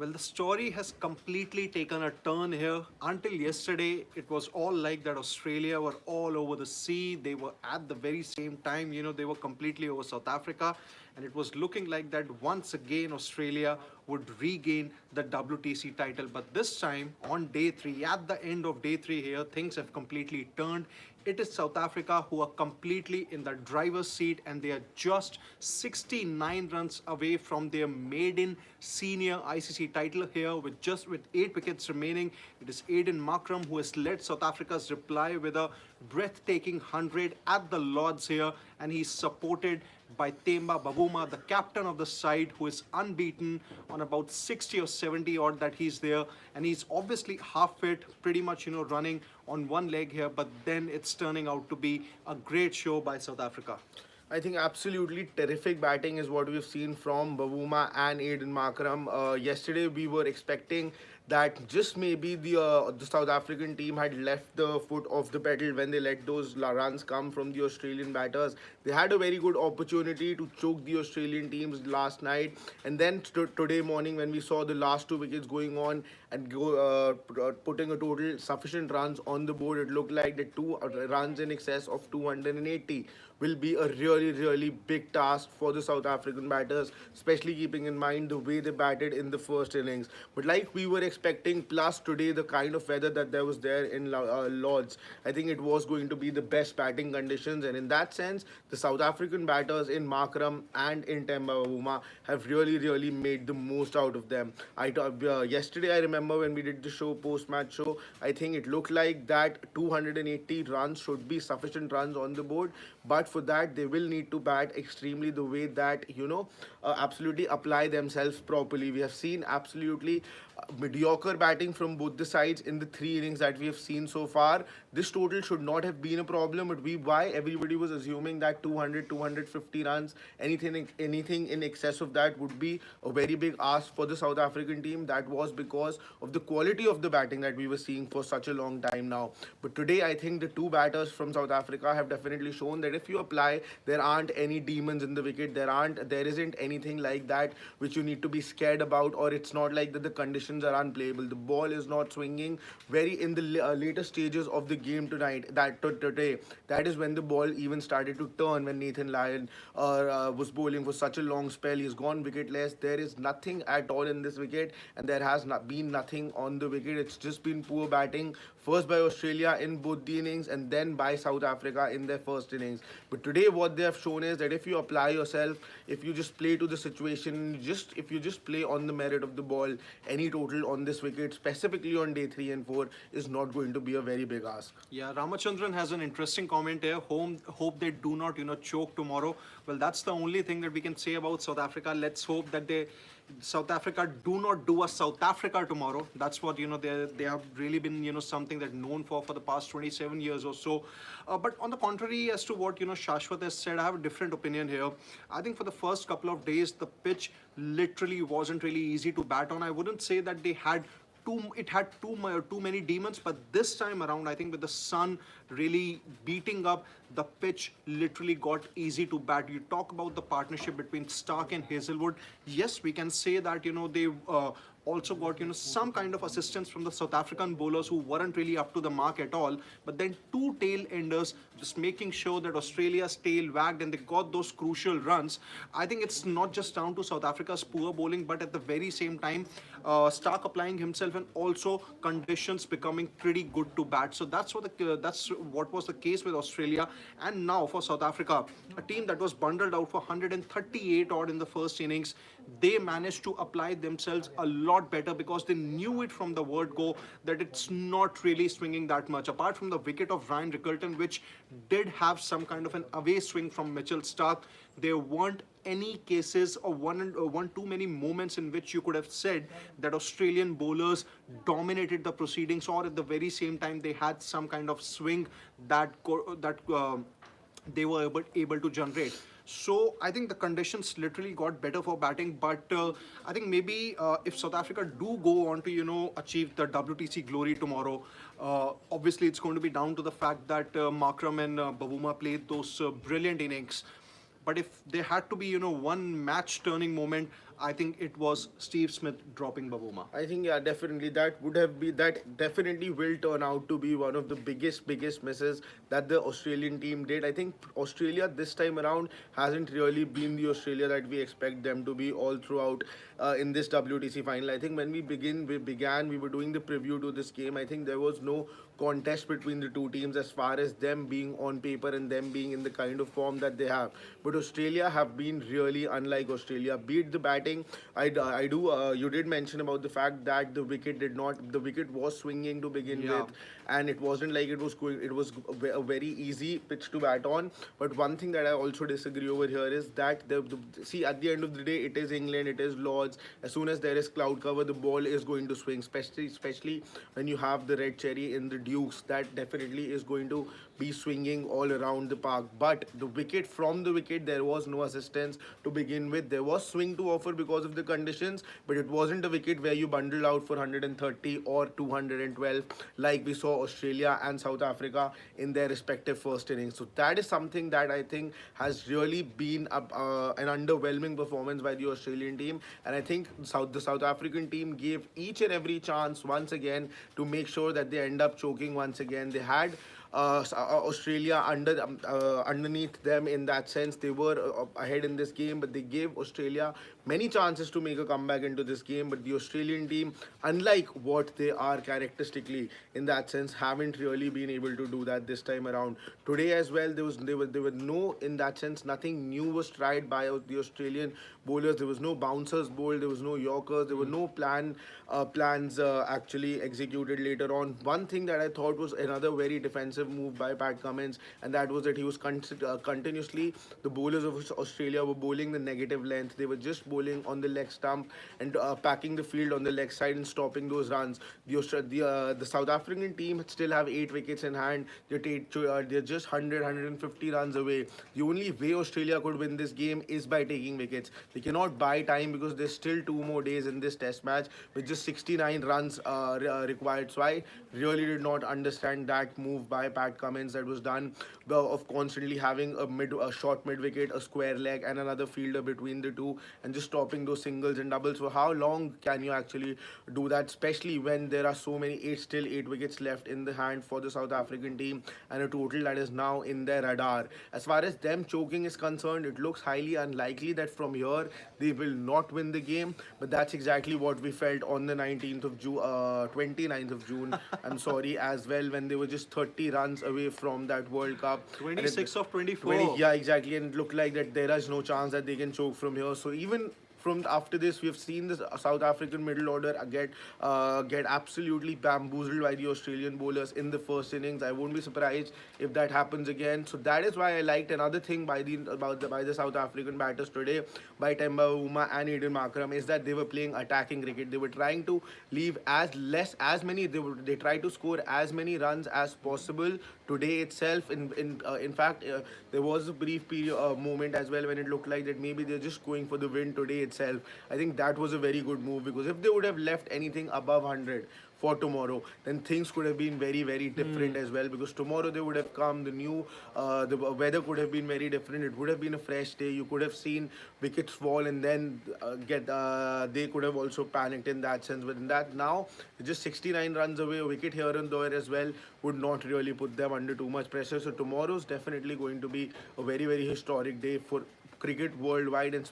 Well, the story has completely taken a turn here. Until yesterday, it was all like that Australia were all over the sea. They were at the very same time, they were completely over South Africa. And it was looking like that once again Australia would regain the WTC title. But this time on day three, at the end of day three here, things have completely turned. It is South Africa who are completely in the driver's seat, and they are just 69 runs away from their maiden senior ICC title here with 8 wickets remaining. It is Aiden Markram who has led South Africa's reply with a breathtaking 100 at the Lords here, and he's supported by Temba Bavuma, the captain of the side, who is unbeaten on about 60 or 70 odd that he's there, and he's obviously half fit, pretty much running on one leg here, but then it's turning out to be a great show by South Africa. I think absolutely terrific batting is what we've seen from Bavuma and Aiden Markram. Yesterday we were expecting that just maybe the South African team had left the foot off the pedal when they let those runs come from the Australian batters. They had a very good opportunity to choke the Australian teams last night, and then today morning when we saw the last 2 wickets going on and putting a total sufficient runs on the board, it looked like the 2 runs in excess of 280 will be a really big task for the South African batters, especially keeping in mind the way they batted in the first innings. But like we were expecting, plus today the kind of weather that there was there in Lords, I think it was going to be the best batting conditions, and in that sense the South African batters in Markram and in Temba Bavuma have really made the most out of them. Yesterday I remember when we did the show, post-match show, I think it looked like that 280 runs should be sufficient runs on the board, but for that they will need to bat extremely the way that absolutely apply themselves properly. We have seen absolutely mediocre batting from both the sides in the 3 innings that we have seen so far. This total should not have been a problem, but why everybody was assuming that 200-250 runs, anything in excess of that would be a very big ask for the South African team. That was because of the quality of the batting that we were seeing for such a long time now. But today I think the 2 batters from South Africa have definitely shown that if you apply, there aren't any demons in the wicket. There isn't anything like that which you need to be scared about, or it's not like that the conditions are unplayable. The ball is not swinging very in the later stages of the game today. That is when the ball even started to turn, when Nathan Lyon was bowling for such a long spell. He's gone wicketless. There is nothing at all in this wicket, and there has not been nothing on the wicket. It's just been poor batting, first by Australia in both the innings and then by South Africa in their first innings. But today what they have shown is that if you apply yourself, if you just play to the situation, if you just play on the merit of the ball, any total on this wicket, specifically on day 3 and 4, is not going to be a very big ask. Yeah, Ramachandran has an interesting comment here. Hope they do not, choke tomorrow. Well, that's the only thing that we can say about South Africa. Let's hope that South Africa do not do a South Africa tomorrow. That's what they have really been something that known for the past 27 years or so. But on the contrary, as to what Shashwat has said, I have a different opinion here. I think for the first couple of days the pitch literally wasn't really easy to bat on. I wouldn't say that they had too many demons, but this time around I think with the sun really beating up, the pitch literally got easy to bat. You talk about the partnership between Stark and Hazelwood. Yes, we can say that they also got some kind of assistance from the South African bowlers who weren't really up to the mark at all, but then 2 tail enders just making sure that Australia's tail wagged and they got those crucial runs. I think it's not just down to South Africa's poor bowling, but at the very same time Stark applying himself and also conditions becoming pretty good to bat. So that's what was the case with Australia. And now for South Africa, a team that was bundled out for 138 odd in the first innings, they managed to apply themselves a lot better because they knew it from the word go that it's not really swinging that much. Apart from the wicket of Ryan Rickelton, which did have some kind of an away swing from Mitchell Stark, there weren't any cases or one too many moments in which you could have said that Australian bowlers dominated the proceedings, or at the very same time they had some kind of swing that they were able to generate. So I think the conditions literally got better for batting, but I think maybe if South Africa do go on to achieve the WTC glory tomorrow, obviously it's going to be down to the fact that Markram and Bavuma played those brilliant innings. But if there had to be one match turning moment, I think it was Steve Smith dropping Bavuma. I think yeah, definitely that definitely will turn out to be one of the biggest misses that the Australian team did. I think Australia this time around hasn't really been the Australia that we expect them to be all throughout in this WTC final. I think when we were doing the preview to this game. I think there was no contest between the two teams as far as them being on paper and them being in the kind of form that they have. But Australia have been really unlike Australia. Beat the batting. I do. You did mention about the fact that the wicket was swinging to begin Yeah. with, and it wasn't like it was going. It was a very easy pitch to bat on. But one thing that I also disagree over here is that see, at the end of the day, it is England, it is Lords. As soon as there is cloud cover, the ball is going to swing, especially when you have the red cherry in the Dukes. That definitely is going to be swinging all around the park. But from the wicket, there was no assistance to begin with. There was swing to offer because of the conditions, but it wasn't a wicket where you bundled out for 130 or 212 like we saw Australia and South Africa in their respective first innings. So that is something that I think has really been an underwhelming performance by the Australian team. And I think the South African team gave each and every chance once again to make sure that they end up choking once again. They had Australia underneath them in that sense. They were ahead in this game, but they gave Australia many chances to make a comeback into this game. But the Australian team, unlike what they are characteristically in that sense, haven't really been able to do that this time around. Today as well, there were no, in that sense, nothing new was tried by the Australian bowlers. There was no bouncers bowled, there was no Yorkers, there were no plans actually executed later on. One thing that I thought was another very defensive move by Pat Cummins, and that was that he was continuously, the bowlers of Australia were bowling the negative length. They were just bowling on the leg stump and packing the field on the leg side and stopping those runs. The South African team still have 8 wickets in hand. They're just 150 runs away. The only way Australia could win this game is by taking wickets. They cannot buy time because there's still 2 more days in this test match with just 69 runs required. So I really did not understand that move by Pat Cummins that was done of constantly having a short mid wicket, a square leg, and another fielder between the two, and just stopping those singles and doubles. For how long can you actually do that, especially when there are so many 8 wickets left in the hand for the South African team and a total that is now in their radar? As far as them choking is concerned, it looks highly unlikely that from here they will not win the game, but that's exactly what we felt on the 19th of June, 29th of June, I'm sorry, as well, when they were just 30 runs away from that World Cup. 26 of 24. Yeah, exactly, and it looked like that there is no chance that they can choke from here. So even from after this, we have seen this South African middle order get absolutely bamboozled by the Australian bowlers in the first innings. I won't be surprised if that happens again. So that is why I liked another thing by the South African batters today, by Temba Bavuma and Aiden Markram, is that they were playing attacking cricket. They were trying to leave they tried to score as many runs as possible today itself. In fact, there was a brief moment as well when it looked like that maybe they're just going for the win today itself. I think that was a very good move, because if they would have left anything above 100 for tomorrow, then things could have been very different as well, because tomorrow they would have come, the weather could have been very different. It would have been a fresh day. You could have seen wickets fall, and then they could have also panicked in that sense. But in that, now just 69 runs away, a wicket here and there as well would not really put them under too much pressure. So tomorrow is definitely going to be a very historic day for cricket worldwide, and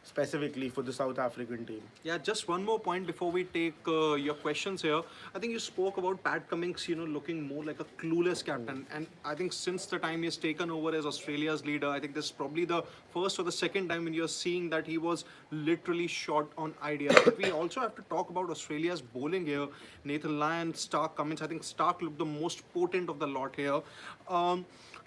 specifically for the South African team. Yeah, just one more point before we take your questions here. I think you spoke about Pat Cummins, looking more like a clueless captain. And I think since the time he's taken over as Australia's leader, I think this is probably the first or the second time when you're seeing that he was literally short on ideas. But we also have to talk about Australia's bowling here. Nathan Lyon, Stark, Cummins. I think Stark looked the most potent of the lot here.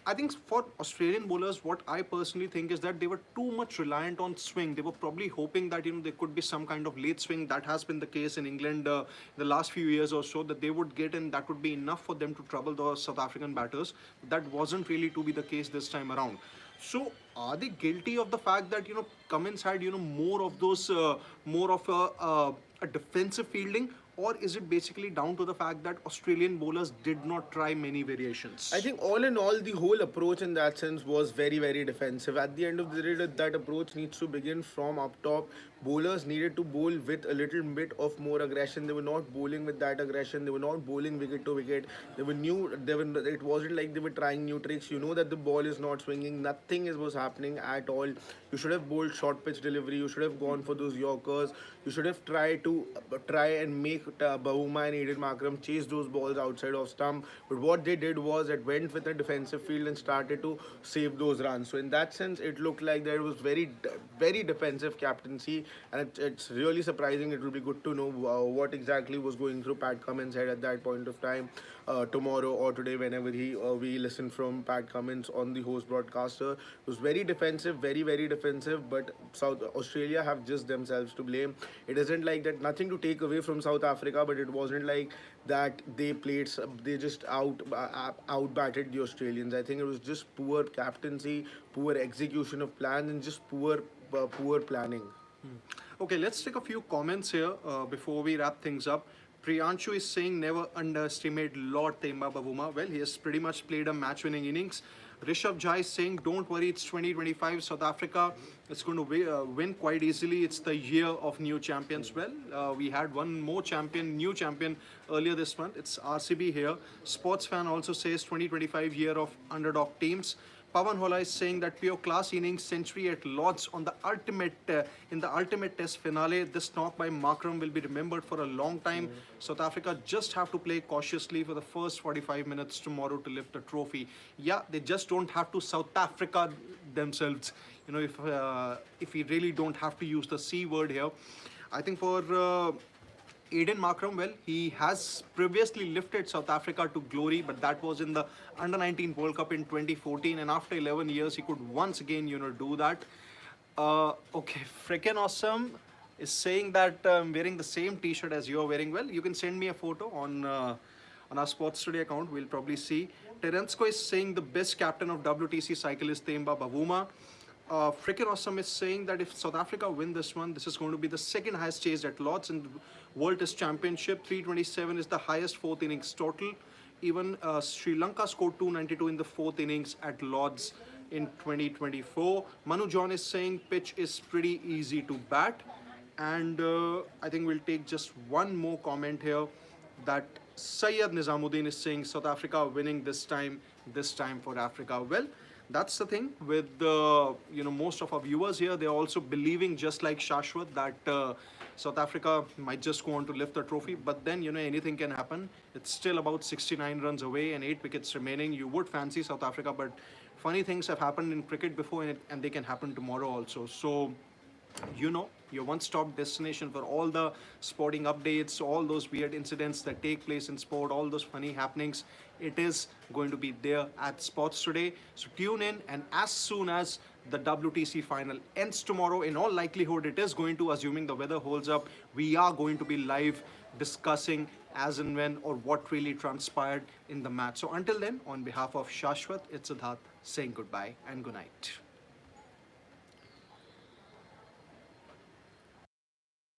I think for Australian bowlers, what I personally think is that they were too much reliant on swing. They were probably hoping that there could be some kind of late swing. That has been the case in England the last few years or so, that they would get in, that would be enough for them to trouble the South African batters. That wasn't really to be the case this time around. So are they guilty of the fact that Cummins had more of those more of a defensive fielding? Or is it basically down to the fact that Australian bowlers did not try many variations? I think all in all, the whole approach in that sense was very defensive. At the end of the day, that approach needs to begin from up top bowlers needed to bowl with a little bit of more aggression. They were not bowling with that aggression. They were not bowling wicket to wicket. They were new. It wasn't like they were trying new tricks. You know that the ball is not swinging. Nothing was happening at all. You should have bowled short pitch delivery. You should have gone for those Yorkers. You should have tried to try and make Bahuma and Aiden Markram chase those balls outside of stump. But what they did was it went with a defensive field and started to save those runs. So in that sense, it looked like there was very defensive captaincy, and it's really surprising. It will be good to know what exactly was going through Pat Cummins' head at that point of time. Tomorrow or today, whenever we listen from Pat Cummins on the host broadcaster, it was very defensive, very defensive. But South Australia have just themselves to blame. It isn't like that. Nothing to take away from South Africa, but it wasn't like that they just out batted the Australians. I think it was just poor captaincy, poor execution of plans, and just poor planning. Okay, let's take a few comments here before we wrap things up. Priyanshu is saying never underestimate Lord Temba Bavuma. Well, he has pretty much played a match-winning innings. Rishabh Jai is saying don't worry, it's 2025 South Africa. It's going to win quite easily. It's the year of new champions. Well, we had one more new champion earlier this month. It's RCB here. Sports fan also says 2025 year of underdog teams. Pavan Hola is saying that pure class innings century at Lord's on the in the ultimate test finale. This knock by Markram will be remembered for a long time. South Africa just have to play cautiously for the first 45 minutes tomorrow to lift the trophy. Yeah, they just don't have to South Africa themselves. You know, if we really don't have to use the C word here. I think for Aiden Markram, well, he has previously lifted South Africa to glory, but that was in the Under-19 World Cup in 2014, and after 11 years, he could once again, do that. Okay, freaking awesome is saying that I'm wearing the same T-shirt as you're wearing. Well, you can send me a photo on our Sports Today account. We'll probably see. Terensko is saying the best captain of WTC cycle is Temba Bavuma. Freaking awesome is saying that if South Africa win this one, this is going to be the second highest chase at Lord's in the World Test Championship. 327 is the highest fourth innings total. Even Sri Lanka scored 292 in the fourth innings at Lord's in 2024. Manu John is saying pitch is pretty easy to bat. And I think we'll take just one more comment here, that Syed Nizamuddin is saying South Africa winning this time for Africa. Well, that's the thing with most of our viewers here. They're also believing, just like Shashwat, that South Africa might just go on to lift the trophy. But then, anything can happen. It's still about 69 runs away and 8 wickets remaining. You would fancy South Africa, but funny things have happened in cricket before, and they can happen tomorrow also. So, your one-stop destination for all the sporting updates, all those weird incidents that take place in sport, all those funny happenings, it is going to be there at Sports Today. So tune in, and as soon as the WTC final ends tomorrow, in all likelihood it is going to, assuming the weather holds up, we are going to be live discussing as and when or what really transpired in the match. So until then, on behalf of Shashwat, it's Siddharth saying goodbye and good night.